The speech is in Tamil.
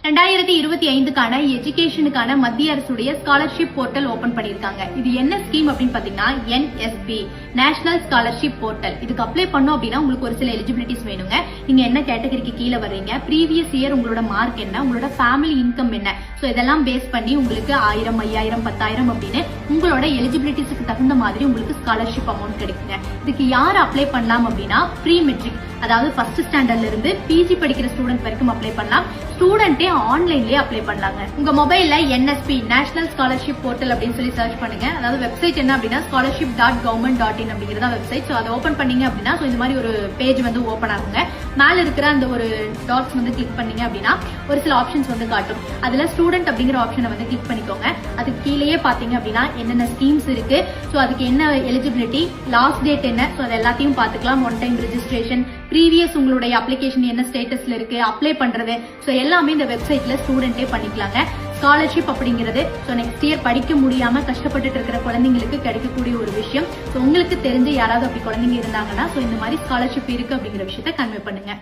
2025க்கான எஜுகேஷனுக்கான மத்திய அரசுடைய ஸ்காலர்ஷிப் போர்ட்டல் ஓபன் பண்ணிருக்காங்க. இது என்ன ஸ்கீம் அப்படின்னு பாத்தீங்கன்னா NSP நேஷனல் ஸ்காலர்ஷிப் போர்ட்டல். இதுக்கு அப்ளை பண்ணோம் அப்படின்னா உங்களுக்கு ஒரு சில எலிஜிபிலிட்டிஸ் வேணுங்க. நீங்க என்ன கேட்டகரிக்கு கீழே வர்றீங்க, ப்ரீவியஸ் இயர் உங்களோட மார்க் என்ன, உங்களோட ஃபேமிலி இன்கம் என்ன, சோ இதெல்லாம் பேஸ் பண்ணி உங்களுக்கு 1000, 5000, 10,000 அப்படின்னு உங்களோட எலிஜிபிலிட்டிஸ்க்கு தகுந்த மாதிரி உங்களுக்கு ஸ்காலர்ஷிப் அமௌண்ட் கிடைக்குங்க. இதுக்கு யார் அப்ளை பண்ணலாம் அப்படின்னா ப்ரீ மெட்ரிக், அதாவது ஃபர்ஸ்ட் ஸ்டாண்டர்ட்ல இருந்து PG படிக்கிற ஸ்டூடெண்ட் வரைக்கும் அப்ளை பண்ணலாம். ஸ்டூடெண்டே ஆன்லைன்லயே அப்ளை பண்ணலாங்க. உங்க மொபைல்ல NSP நேஷனல் ஸ்காலர்ஷிப் போர்ட்டல் அப்படின்னு சொல்லி சர்ச் பண்ணுங்க. அதாவது வெப்சைட் என்ன அப்படின்னா scholarship.government.in அப்படிங்கறத வெப்சைட். சோ அதை ஓபன் பண்ணீங்க அப்படின்னா இந்த மாதிரி ஒரு பேஜ் வந்து ஓபன் ஆகுங்க. மேல இருக்கிற அந்த ஒரு டாட்ஸ் வந்து கிளிக் பண்ணீங்க அப்படின்னா ஒரு சில ஆப்ஷன்ஸ் வந்து காட்டும். அதுல ஸ்டூடெண்ட் அப்படிங்கிற ஆப்ஷனை வந்து கிளிக் பண்ணிக்கோங்க. அதுக்கு கீழேயே பாத்தீங்க அப்படின்னா என்னென்ன ஸ்கீம்ஸ் இருக்கு, சோ அதுக்கு என்ன எலிஜிபிலிட்டி, லாஸ்ட் டேட் என்ன, சோ அது எல்லாத்தையும் பாத்துக்கலாம். ஒன் டைம் ரெஜிஸ்ட்ரேஷன், ப்ரீவியஸ் உங்களுடைய அப்ளிகேஷன் என்ன ஸ்டேட்டஸ்ல இருக்கு, அப்ளை பண்றது, சோ எல்லாமே இந்த வெப்சைட்ல ஸ்டூடெண்டே பண்ணிக்கலாங்க. ஸ்காலர்ஷிப் அப்படிங்கிறது நெக்ஸ்ட் இயர் படிக்க முடியாம கஷ்டப்பட்டுட்டு இருக்கிற குழந்தைங்களுக்கு கிடைக்கக்கூடிய ஒரு விஷயம். உங்களுக்கு தெரிஞ்சு யாராவது அப்படி குழந்தைங்க இருந்தாங்கன்னா இந்த மாதிரி ஸ்காலர்ஷிப் இருக்கு அப்படிங்கிற விஷயத்த கன்வே பண்ணுங்க.